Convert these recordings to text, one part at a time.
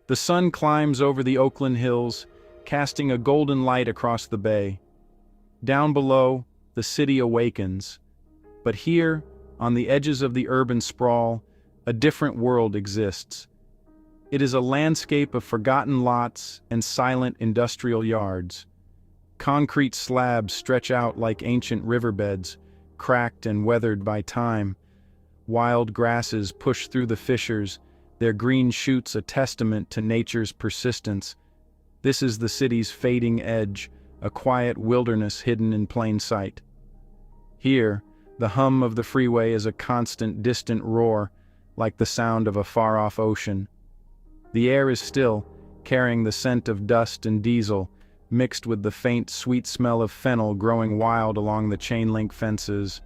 The sun climbs over the Oakland hills, casting a golden light across the bay. Down below, the city awakens. But here, on the edges of the urban sprawl, a different world exists. It is a landscape of forgotten lots and silent industrial yards. Concrete slabs stretch out like ancient riverbeds, cracked and weathered by time. Wild grasses push through the fissures, their green shoots a testament to nature's persistence. This is the city's fading edge, a quiet wilderness hidden in plain sight. Here, the hum of the freeway is a constant, distant roar, like the sound of a far-off ocean. The air is still, carrying the scent of dust and diesel, mixed with the faint, sweet smell of fentanyl growing wild along the chain-link fences.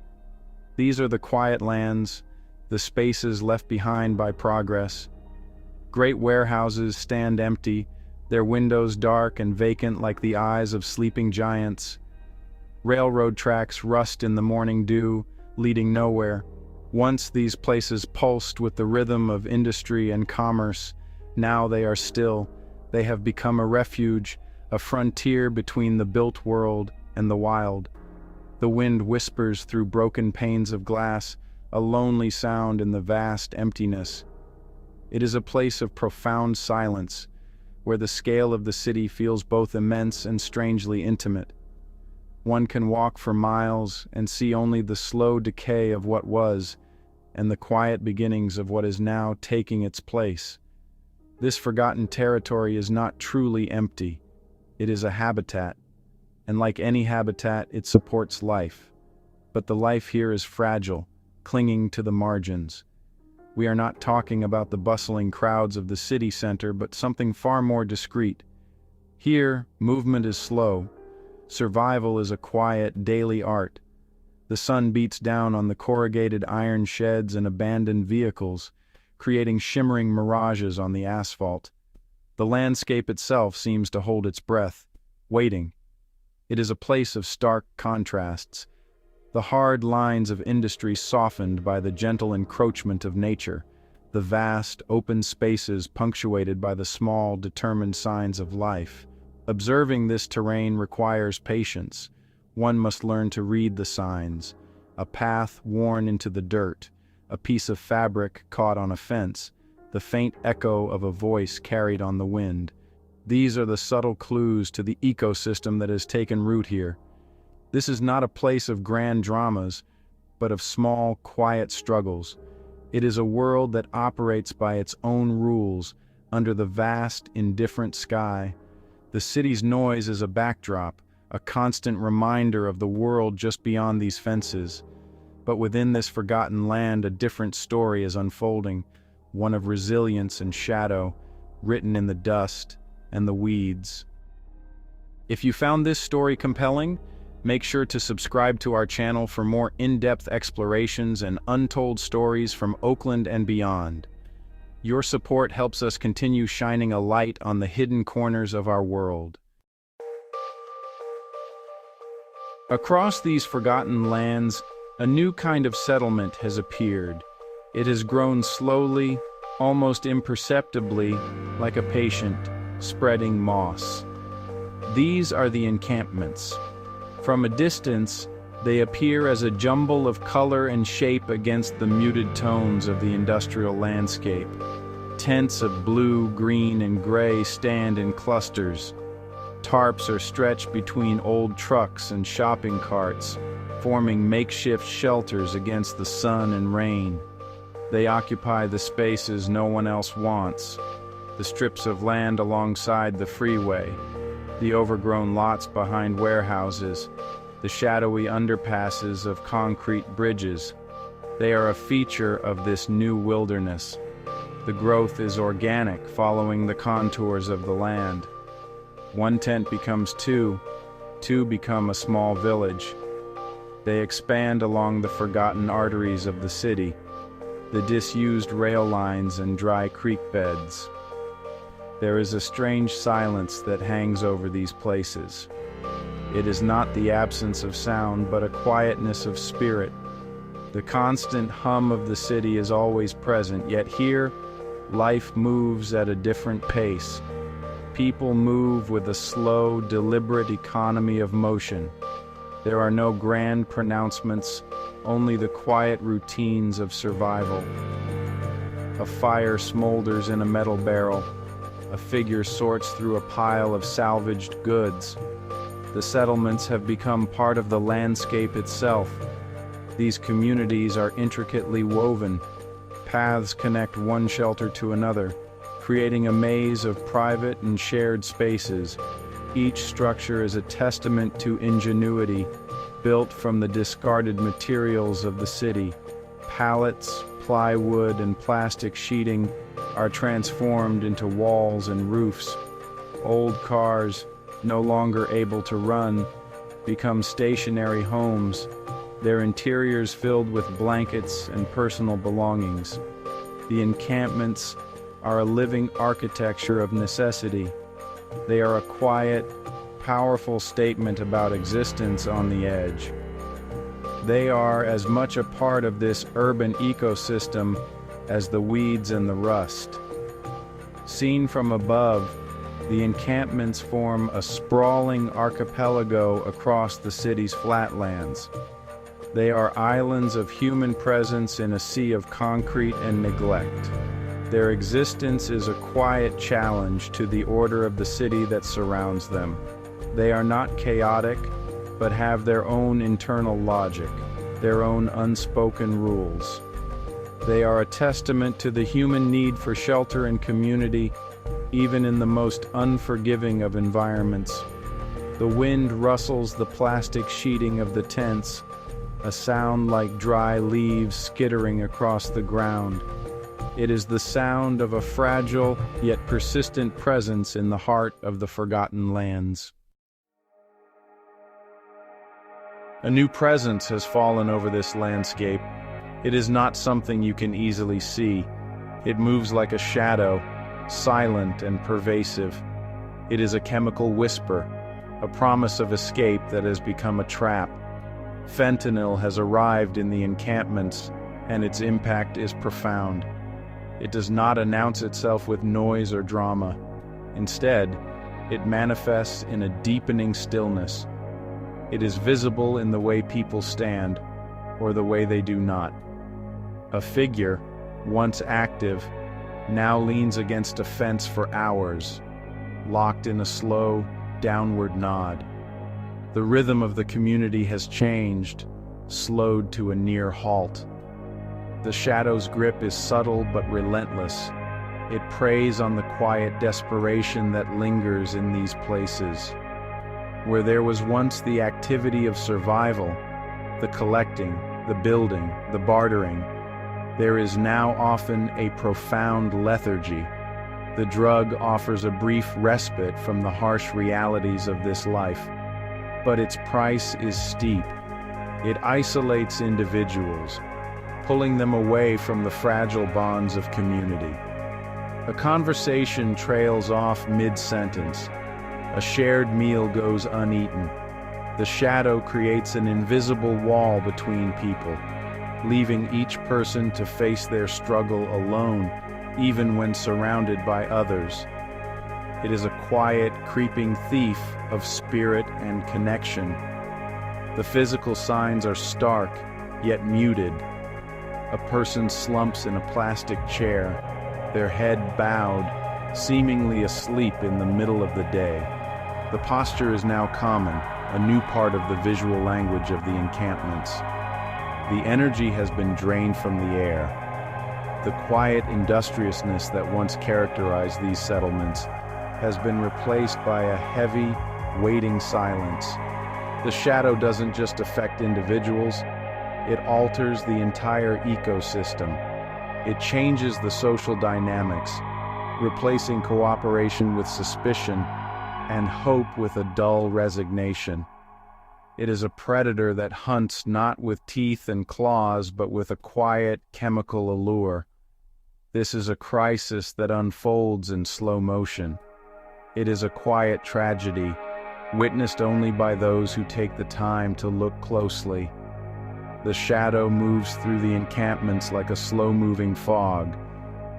These are the quiet lands, the spaces left behind by progress. Great warehouses stand empty, their windows dark and vacant like the eyes of sleeping giants. Railroad tracks rust in the morning dew, leading nowhere. Once these places pulsed with the rhythm of industry and commerce. Now they are still. They have become a refuge, a frontier between the built world and the wild. The wind whispers through broken panes of glass, a lonely sound in the vast emptiness. It is a place of profound silence, where the scale of the city feels both immense and strangely intimate. One can walk for miles and see only the slow decay of what was, and the quiet beginnings of what is now taking its place. This forgotten territory is not truly empty. It is a habitat, and like any habitat, it supports life. But the life here is fragile, clinging to the margins. We are not talking about the bustling crowds of the city center, but something far more discreet. Here, movement is slow. Survival is a quiet, daily art. The sun beats down on the corrugated iron sheds and abandoned vehicles, creating shimmering mirages on the asphalt. The landscape itself seems to hold its breath, waiting. It is a place of stark contrasts, the hard lines of industry softened by the gentle encroachment of nature, the vast, open spaces punctuated by the small, determined signs of life. Observing this terrain requires patience. One must learn to read the signs, a path worn into the dirt, a piece of fabric caught on a fence, the faint echo of a voice carried on the wind. These are the subtle clues to the ecosystem that has taken root here. This is not a place of grand dramas, but of small, quiet struggles. It is a world that operates by its own rules, under the vast, indifferent sky. The city's noise is a backdrop, a constant reminder of the world just beyond these fences. But within this forgotten land, a different story is unfolding, one of resilience and shadow, written in the dust and the weeds. If you found this story compelling, make sure to subscribe to our channel for more in-depth explorations and untold stories from Oakland and beyond. Your support helps us continue shining a light on the hidden corners of our world. Across these forgotten lands, a new kind of settlement has appeared. It has grown slowly, almost imperceptibly, like a patient, spreading moss. These are the encampments. From a distance, they appear as a jumble of color and shape against the muted tones of the industrial landscape. Tents of blue, green, and gray stand in clusters. Tarps are stretched between old trucks and shopping carts, forming makeshift shelters against the sun and rain. They occupy the spaces no one else wants, the strips of land alongside the freeway, the overgrown lots behind warehouses, the shadowy underpasses of concrete bridges. They are a feature of this new wilderness. The growth is organic, following the contours of the land. One tent becomes two become a small village. They expand along the forgotten arteries of the city, the disused rail lines and dry creek beds. There is a strange silence that hangs over these places. It is not the absence of sound, but a quietness of spirit. The constant hum of the city is always present, yet here, Life moves at a different pace. People move with a slow, deliberate economy of motion. There are no grand pronouncements, only the quiet routines of survival. A fire smolders in a metal barrel. A figure sorts through a pile of salvaged goods. The settlements have become part of the landscape itself. These communities are intricately woven. Paths connect one shelter to another, creating a maze of private and shared spaces. Each structure is a testament to ingenuity, built from the discarded materials of the city. Pallets, plywood, and plastic sheeting are transformed into walls and roofs. Old cars, no longer able to run, become stationary homes, their interiors filled with blankets and personal belongings. The encampments are a living architecture of necessity. They are a quiet, powerful statement about existence on the edge. They are as much a part of this urban ecosystem as the weeds and the rust. Seen from above, the encampments form a sprawling archipelago across the city's flatlands. They are islands of human presence in a sea of concrete and neglect. Their existence is a quiet challenge to the order of the city that surrounds them. They are not chaotic, but have their own internal logic, their own unspoken rules. They are a testament to the human need for shelter and community, even in the most unforgiving of environments. The wind rustles the plastic sheeting of the tents, a sound like dry leaves skittering across the ground. It is the sound of a fragile yet persistent presence in the heart of the forgotten lands. A new presence has fallen over this landscape. It is not something you can easily see. It moves like a shadow, silent and pervasive. It is a chemical whisper, a promise of escape that has become a trap. Fentanyl has arrived in the encampments, and its impact is profound. It does not announce itself with noise or drama. Instead, it manifests in a deepening stillness. It is visible in the way people stand, or the way they do not. A figure, once active, now leans against a fence for hours, locked in a slow, downward nod. The rhythm of the community has changed, slowed to a near halt. The shadow's grip is subtle but relentless. It preys on the quiet desperation that lingers in these places. Where there was once the activity of survival, the collecting, the building, the bartering, there is now often a profound lethargy. The drug offers a brief respite from the harsh realities of this life, but its price is steep. It isolates individuals, pulling them away from the fragile bonds of community. A conversation trails off mid-sentence. A shared meal goes uneaten. The shadow creates an invisible wall between people, leaving each person to face their struggle alone, even when surrounded by others. It is a quiet, creeping thief of spirit and connection. The physical signs are stark, yet muted. A person slumps in a plastic chair, their head bowed, seemingly asleep in the middle of the day. The posture is now common, a new part of the visual language of the encampments. The energy has been drained from the air. The quiet industriousness that once characterized these settlements has been replaced by a heavy, waiting silence. The shadow doesn't just affect individuals, it alters the entire ecosystem. It changes the social dynamics, replacing cooperation with suspicion and hope with a dull resignation. It is a predator that hunts not with teeth and claws, but with a quiet chemical allure. This is a crisis that unfolds in slow motion. It is a quiet tragedy, witnessed only by those who take the time to look closely. The shadow moves through the encampments like a slow-moving fog,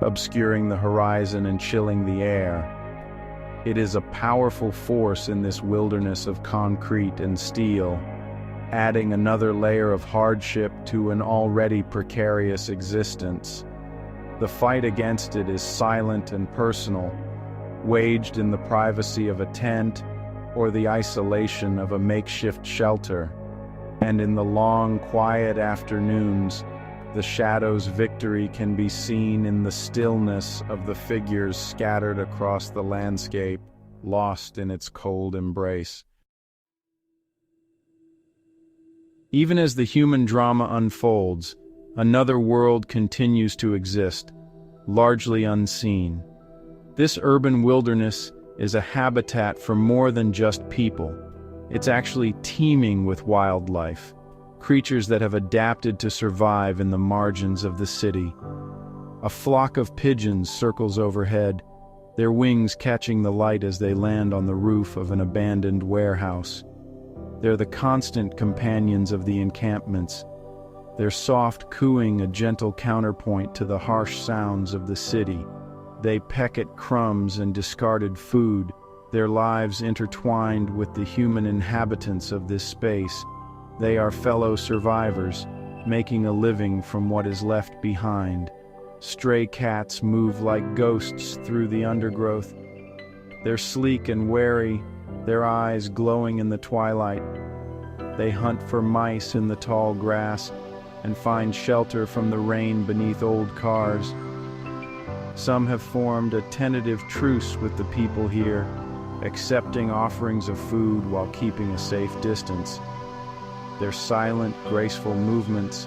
obscuring the horizon and chilling the air. It is a powerful force in this wilderness of concrete and steel, adding another layer of hardship to an already precarious existence. The fight against it is silent and personal, waged in the privacy of a tent or the isolation of a makeshift shelter. And in the long, quiet afternoons, the shadow's victory can be seen in the stillness of the figures scattered across the landscape, lost in its cold embrace. Even as the human drama unfolds, another world continues to exist, largely unseen. This urban wilderness is a habitat for more than just people. It's actually teeming with wildlife, creatures that have adapted to survive in the margins of the city. A flock of pigeons circles overhead, their wings catching the light as they land on the roof of an abandoned warehouse. They're the constant companions of the encampments, their soft cooing a gentle counterpoint to the harsh sounds of the city. They peck at crumbs and discarded food, their lives intertwined with the human inhabitants of this space. They are fellow survivors, making a living from what is left behind. Stray cats move like ghosts through the undergrowth. They're sleek and wary, their eyes glowing in the twilight. They hunt for mice in the tall grass and find shelter from the rain beneath old cars. Some have formed a tentative truce with the people here, accepting offerings of food while keeping a safe distance. Their silent, graceful movements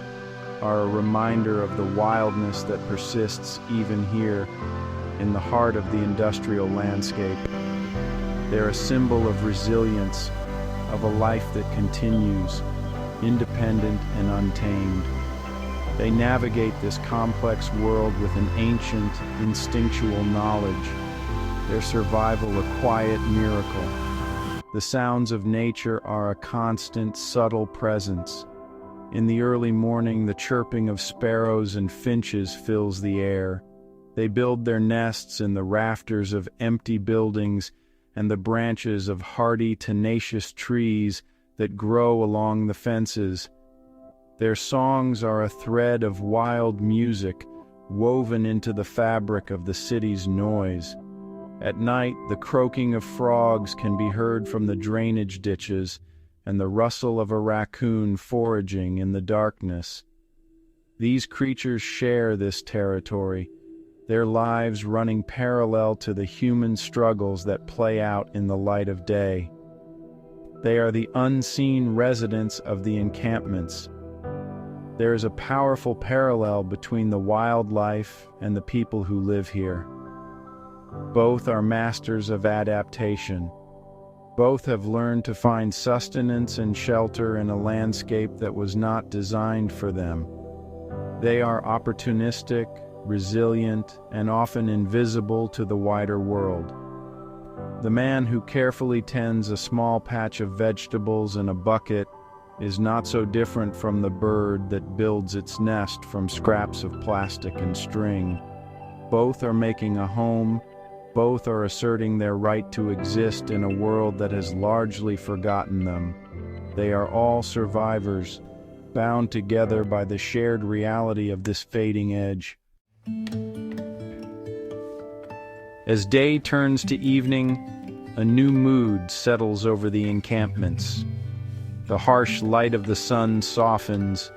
are a reminder of the wildness that persists even here in the heart of the industrial landscape. They're a symbol of resilience, of a life that continues, independent and untamed. They navigate this complex world with an ancient, instinctual knowledge, their survival a quiet miracle. The sounds of nature are a constant, subtle presence. In the early morning, the chirping of sparrows and finches fills the air. They build their nests in the rafters of empty buildings and the branches of hardy, tenacious trees that grow along the fences. Their songs are a thread of wild music woven into the fabric of the city's noise. At night, the croaking of frogs can be heard from the drainage ditches and the rustle of a raccoon foraging in the darkness. These creatures share this territory, their lives running parallel to the human struggles that play out in the light of day. They are the unseen residents of the encampments. There is a powerful parallel between the wildlife and the people who live here. Both are masters of adaptation. Both have learned to find sustenance and shelter in a landscape that was not designed for them. They are opportunistic, resilient, and often invisible to the wider world. The man who carefully tends a small patch of vegetables in a bucket is not so different from the bird that builds its nest from scraps of plastic and string. Both are making a home. Both are asserting their right to exist in a world that has largely forgotten them. They are all survivors, bound together by the shared reality of this fading edge. As day turns to evening, a new mood settles over the encampments. The harsh light of the sun softens,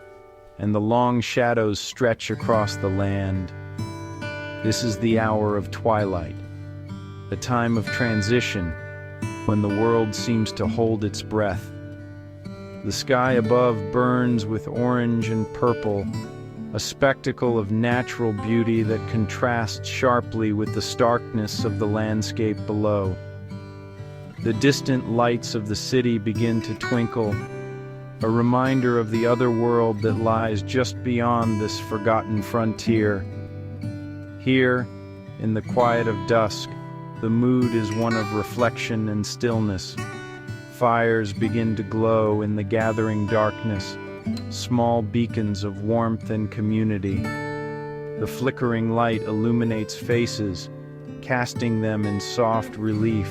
and the long shadows stretch across the land. This is the hour of twilight, a time of transition when the world seems to hold its breath. The sky above burns with orange and purple, a spectacle of natural beauty that contrasts sharply with the starkness of the landscape below. The distant lights of the city begin to twinkle, a reminder of the other world that lies just beyond this forgotten frontier. Here, in the quiet of dusk, the mood is one of reflection and stillness. Fires begin to glow in the gathering darkness, small beacons of warmth and community. The flickering light illuminates faces, casting them in soft relief.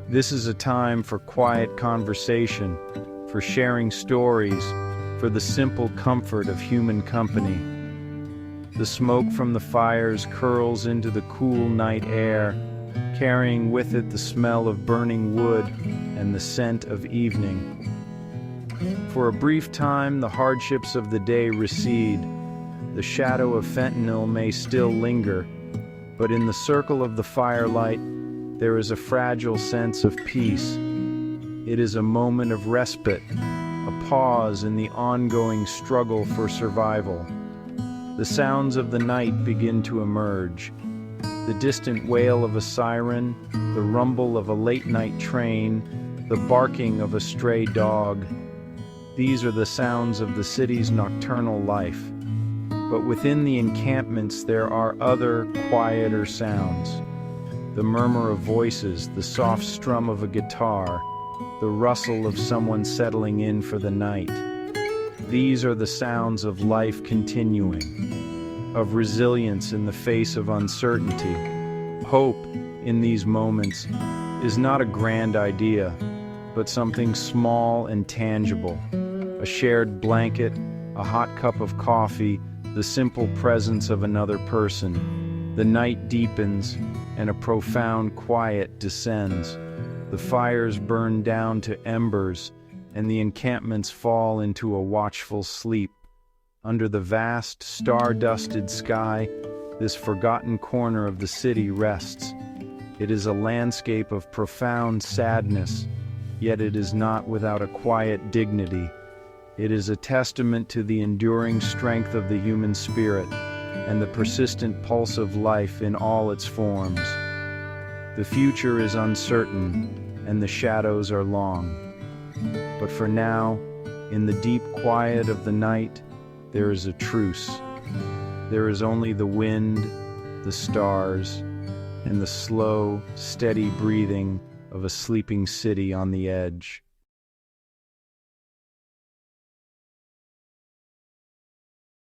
This is a time for quiet conversation, for sharing stories, for the simple comfort of human company. The smoke from the fires curls into the cool night air, carrying with it the smell of burning wood and the scent of evening. For a brief time, the hardships of the day recede. The shadow of fentanyl may still linger, but in the circle of the firelight, there is a fragile sense of peace. It is a moment of respite, a pause in the ongoing struggle for survival. The sounds of the night begin to emerge. The distant wail of a siren, the rumble of a late-night train, the barking of a stray dog. These are the sounds of the city's nocturnal life. But within the encampments there are other, quieter sounds. The murmur of voices, the soft strum of a guitar, the rustle of someone settling in for the night. These are the sounds of life continuing, of resilience in the face of uncertainty. Hope, in these moments, is not a grand idea, but something small and tangible. A shared blanket, a hot cup of coffee, the simple presence of another person. The night deepens, and a profound quiet descends. The fires burn down to embers, and the encampments fall into a watchful sleep. Under the vast, star-dusted sky, this forgotten corner of the city rests. It is a landscape of profound sadness, yet it is not without a quiet dignity. It is a testament to the enduring strength of the human spirit and the persistent pulse of life in all its forms. The future is uncertain, and the shadows are long. But for now, in the deep quiet of the night, there is a truce. There is only the wind, the stars, and the slow, steady breathing of a sleeping city on the edge.